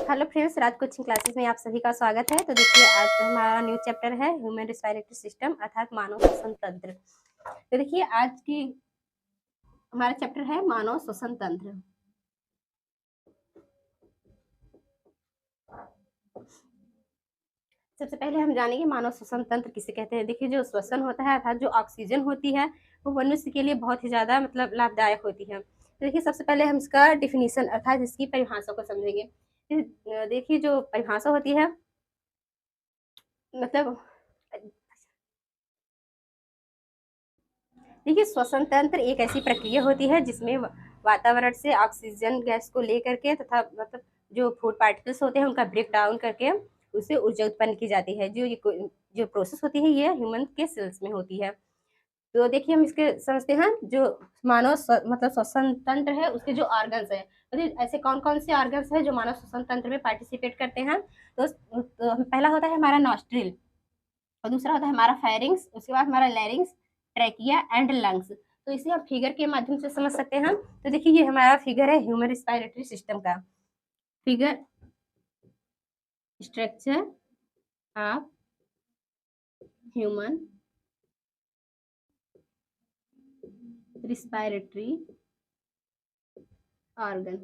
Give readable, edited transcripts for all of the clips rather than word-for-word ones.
Hello friends, राज coaching classes में आप सभी का स्वागत है। तो देखिए, आज हमारा न्यू चैप्टर है ह्यूमन रिस्पायरेटरी सिस्टम अर्थात मानव श्वसन तंत्र। तो देखिए, आज की हमारा चैप्टर है मानव श्वसन तंत्र। सबसे पहले हम जानेंगे मानव श्वसन तंत्र किसे कहते हैं। देखिए, जो श्वसन होता है अर्थात जो ऑक्सीजन होती है वो मनुष्य के लिए बहुत ही ज्यादा लाभदायक होती है। तो देखिए, सबसे पहले हम इसका डिफिनीशन अर्थात इसकी परिभाषा को समझेंगे। देखिए, जो परिभाषा होती है देखिए, श्वसन तंत्र एक ऐसी प्रक्रिया होती है जिसमें वातावरण से ऑक्सीजन गैस को लेकर के तथा जो फूड पार्टिकल्स होते हैं उनका ब्रेक डाउन करके उससे ऊर्जा उत्पन्न की जाती है। जो प्रोसेस होती है ये ह्यूमन के सेल्स में होती है। तो देखिए, हम इसके समझते हैं जो मानव श्वसन तंत्र है उसके जो ऑर्गन्स है, तो ऐसे कौन कौन से ऑर्गन्स है जो मानव श्वसन तंत्र में पार्टिसिपेट करते हैं। तो पहला होता है हमारा नॉस्ट्रिल, और दूसरा होता है हमारा फेरिंग्स, उसके बाद हमारा लैरिंग्स, ट्रैकिया एंड लंग्स। तो इसे आप फिगर के माध्यम से समझ सकते हैं। तो देखिए, ये हमारा फिगर है ह्यूमन रिस्पायरेटरी सिस्टम का। Figure structure of human respiratory organ.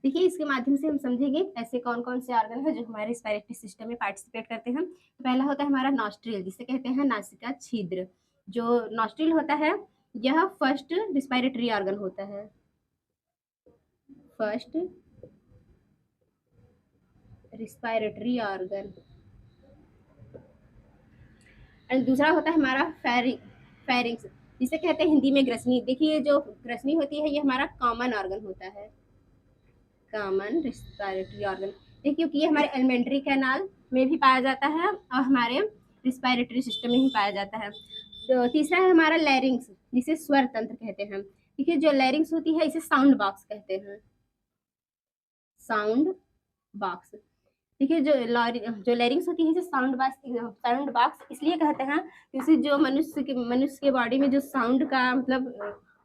देखिए, इसके माध्यम से हम समझेंगे ऐसे कौन कौन से ऑर्गन है जो हमारे रिस्पायरेटरी सिस्टम में पार्टिसिपेट करते हैं। तो पहला होता है हमारा नॉस्ट्रिल, जिसे कहते हैं नासिका छिद्र। जो नॉस्ट्रिल होता है यह फर्स्ट रिस्पायरेटरी ऑर्गन होता है, फर्स्ट रिस्पायरेटरी ऑर्गन। एंड दूसरा होता है हमारा फेरिंग्स, जिसे कहते हैं हिंदी में ग्रसनी। देखिए, जो ग्रसनी होती है ये हमारा कॉमन ऑर्गन होता है, कॉमन रिस्पायरेटरी ऑर्गन। देखिए, क्योंकि ये हमारे एलिमेंट्री कैनाल में भी पाया जाता है और हमारे रिस्पायरेटरी सिस्टम में भी पाया जाता है। तो तीसरा है हमारा लैरिंग्स, जिसे स्वर तंत्र कहते हैं। देखिए, जो लैरिंग्स होती है इसे साउंड बॉक्स कहते हैं, साउंड बॉक्स। देखिए, जो लैरिंग्स होती है साउंड बॉक्स इसलिए कहते हैं क्योंकि जो मनुष्य के बॉडी में जो साउंड का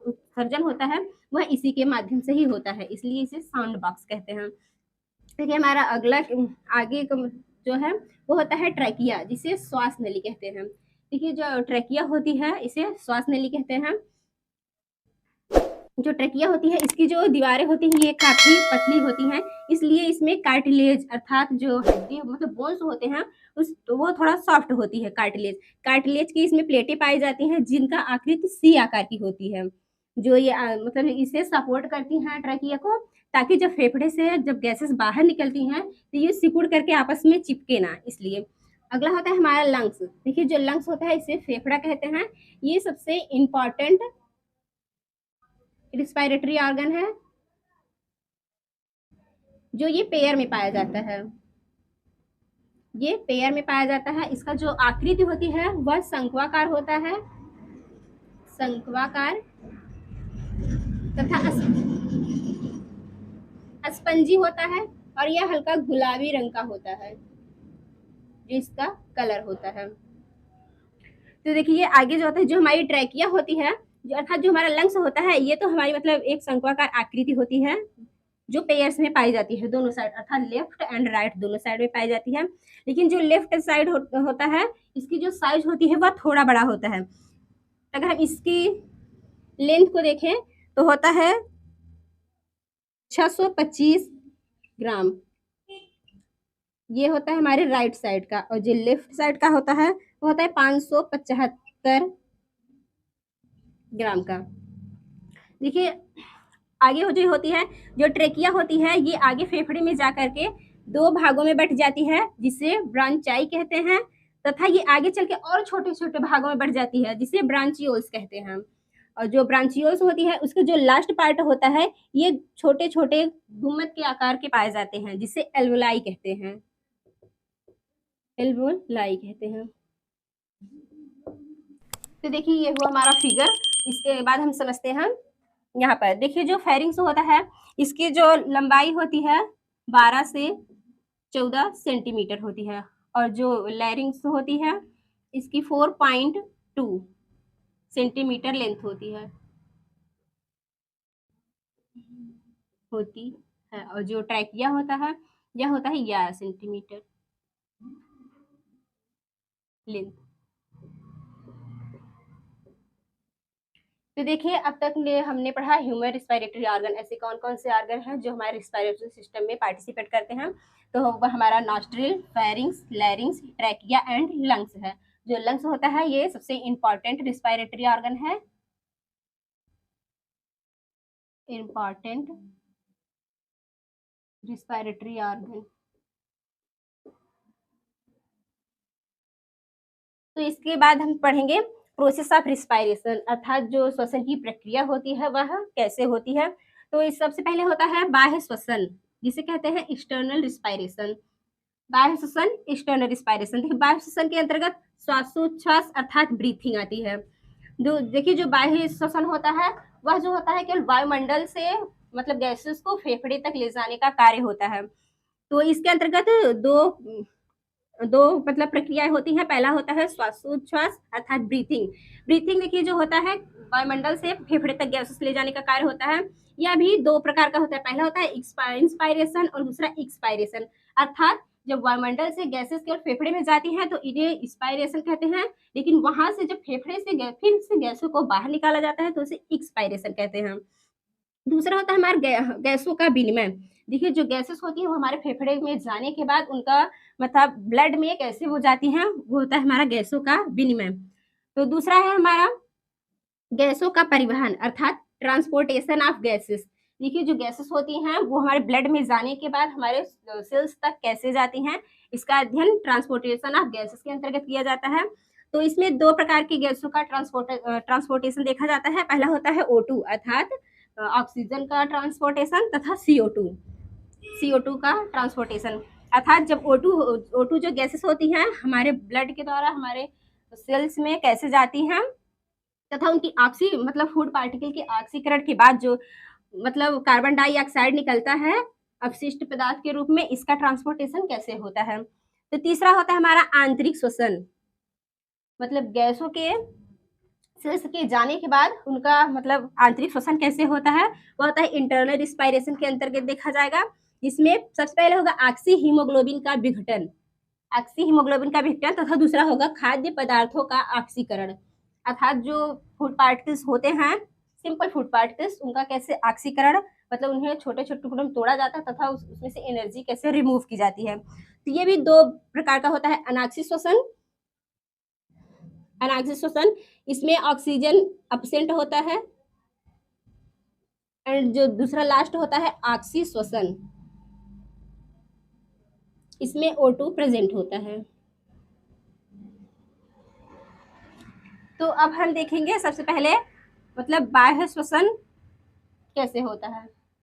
उत्सर्जन होता है वह इसी के माध्यम से ही होता है, इसलिए इसे साउंड बॉक्स कहते हैं। देखिए, हमारा अगला आगे जो है वो होता है ट्रैकिया, जिसे श्वास नली कहते हैं। देखिए, जो ट्रैकिया होती है इसे श्वास नली कहते हैं। जो ट्रैकिया होती है इसकी जो दीवारें होती हैं ये काफी पतली होती हैं, इसलिए इसमें कार्टिलेज अर्थात जो हड्डी बोन्स होते हैं वो थोड़ा सॉफ्ट होती है। कार्टिलेज की इसमें प्लेटें पाई जाती हैं जिनका आकृति सी आकार की होती है, जो ये इसे सपोर्ट करती हैं ट्रैकिया को, ताकि जब फेफड़े से जब गैसेस बाहर निकलती हैं तो ये सिकुड़ करके आपस में चिपके ना, इसलिए। अगला होता है हमारा लंग्स। देखिए, जो लंग्स होता है इसे फेफड़ा कहते हैं। ये सबसे इम्पॉर्टेंट रिस्पायरेटरी ऑर्गन है जो ये पेयर में पाया जाता है, ये पेयर में पाया जाता है। इसका जो आकृति होती है वह शंक्वाकार होता है, शंक्वाकार तथा स्पंजी होता है, और यह हल्का गुलाबी रंग का होता है जो इसका कलर होता है। तो देखिए, आगे जो होता है जो हमारी ट्रैकिया होती है अर्थात जो हमारा लंग्स होता है ये तो हमारी एक शंक्वाकार आकृति होती है जो पेयर्स में पाई जाती है, दोनों साइड अर्थात लेफ्ट एंड राइट दोनों साइड में पाई जाती है। लेकिन जो लेफ्ट साइड होता है इसकी जो साइज होती है वह थोड़ा बड़ा होता है। अगर हम इसकी लेंथ को देखें तो होता है 625 ग्राम, ये होता है हमारे राइट साइड का, और जो लेफ्ट साइड का होता है वो होता है 575 ग्राम का। देखिए, आगे जो होती है जो ट्रेकिया होती है ये आगे फेफड़े में जा करके दो भागों में बट जाती है जिसे ब्रांचाई कहते हैं, तथा ये आगे चल के और छोटे छोटे भागों में बढ़ जाती है जिसे ब्रांचियोल्स कहते हैं। और जो ब्रांचियोल्स होती है उसके जो लास्ट पार्ट होता है ये छोटे छोटे गुम्मद के आकार के पाए जाते हैं जिसे एल्वोलाई कहते हैं, एल्वोलाई कहते हैं। तो देखिए, ये हुआ हमारा फिगर। इसके बाद हम समझते हैं यहाँ पर। देखिए, जो फेरिंग्स होता है इसकी जो लंबाई होती है 12 से 14 सेंटीमीटर होती है, और जो लैरिंग्स होती है इसकी 4.2 सेंटीमीटर लेंथ होती है। है, और जो ट्रैकिया होता है यह होता है 11 सेंटीमीटर लेंथ। तो देखिए अब तक हमने पढ़ा ह्यूमन रिस्पायरेटरी ऑर्गन, ऐसे कौन कौन से ऑर्गन हैं जो हमारे रिस्पायरेटरी सिस्टम में पार्टिसिपेट करते हैं। तो वह हमारा nostril, pharynx, लैरिंग्स, trachea and lungs है। जो लंग्स होता है ये सबसे इंपॉर्टेंट रिस्पायरेटरी ऑर्गन है, इंपॉर्टेंट रिस्पायरेटरी ऑर्गन। तो इसके बाद हम पढ़ेंगे प्रोसेस ऑफ रिस्पायरेशन, अर्थात जो श्वसन की प्रक्रिया होती है वह कैसे होती है। तो इस सबसे पहले होता है बाह्य श्वसन, जिसे कहते हैं एक्सटर्नल रिस्पायरेशन। बाह्य श्वसन, एक्सटर्नल रिस्पायरेशन। देखिए बाह्य श्वसन के अंतर्गत श्वासोच्छ्वास अर्थात ब्रीथिंग आती है। जो देखिए जो बाह्य श्वसन होता है वह जो होता है केवल वायुमंडल से मतलब गैसेस को फेफड़े तक ले जाने का कार्य होता है। तो इसके अंतर्गत दो दो मतलब प्रक्रियाएं होती हैं। पहला होता है श्वासोच्छ्वास अर्थात ब्रीथिंग। ब्रीथिंग देखिए जो होता है वायुमंडल से फेफड़े तक गैसेस ले जाने का कार्य होता है। यह भी दो प्रकार का होता है, पहला होता है इंस्पायरेशन और दूसरा एक्सपायरेशन। अर्थात जब वायुमंडल से गैसेस केवल फेफड़े में जाती हैं तो इन्हें इंस्पायरेशन कहते हैं, लेकिन वहां से जब फेफड़े से फिर से गैसों को बाहर निकाला जाता है तो उसे एक्सपायरेशन कहते हैं। दूसरा होता है हमारा गैसों का विनिमय। देखिए जो गैसेस होती है वो हमारे फेफड़े में जाने के बाद उनका मतलब ब्लड में कैसे हो जाती हैं, वो होता है हमारा गैसों का विनिमय। तो दूसरा है हमारा गैसों का परिवहन अर्थात ट्रांसपोर्टेशन ऑफ गैसेस। देखिए जो गैसेस होती हैं वो हमारे ब्लड में जाने के बाद हमारे सेल्स तक कैसे जाती हैं, इसका अध्ययन ट्रांसपोर्टेशन ऑफ गैसेस के अंतर्गत किया जाता है। तो इसमें दो प्रकार की गैसों का ट्रांसपोर्टेशन देखा जाता है। पहला होता है O2 अर्थात ऑक्सीजन का ट्रांसपोर्टेशन तथा CO2 का ट्रांसपोर्टेशन। अर्थात जब O2 जो गैसेस होती हैं हमारे ब्लड के द्वारा हमारे सेल्स में कैसे जाती हैं तथा उनकी मतलब फूड पार्टिकल के ऑक्सीकरण के बाद जो मतलब कार्बन डाइऑक्साइड निकलता है अपशिष्ट पदार्थ के रूप में, इसका ट्रांसपोर्टेशन कैसे होता है। तो तीसरा होता है हमारा आंतरिक श्वसन, मतलब गैसों के सेल्स के जाने के बाद उनका मतलब आंतरिक श्वसन कैसे होता है, वो होता है इंटरनल रिस्पायरेशन के अंतर्गत देखा जाएगा। जिसमें सबसे पहले होगा ऑक्सी हीमोग्लोबिन का विघटन, ऑक्सी हीमोग्लोबिन का विघटन, तथा दूसरा होगा खाद्य पदार्थों का ऑक्सीकरण। अर्थात जो फूड पार्टिकल्स होते हैं, सिंपल फूड पार्टिकल्स, उनका कैसे ऑक्सीकरण मतलब उन्हें छोटे छोटे टुकड़ों में तोड़ा जाता है तथा उसमें से एनर्जी कैसे रिमूव की जाती है। तो ये भी दो प्रकार का होता है, अनाक्सी श्वसन, अनाक्सी श्वसन, इसमें ऑक्सीजन अपसेंट होता है, एंड जो दूसरा लास्ट होता है ऑक्सी श्वसन, इसमें O2 प्रेजेंट होता है। तो अब हम देखेंगे सबसे पहले मतलब बाह्य श्वसन कैसे होता है।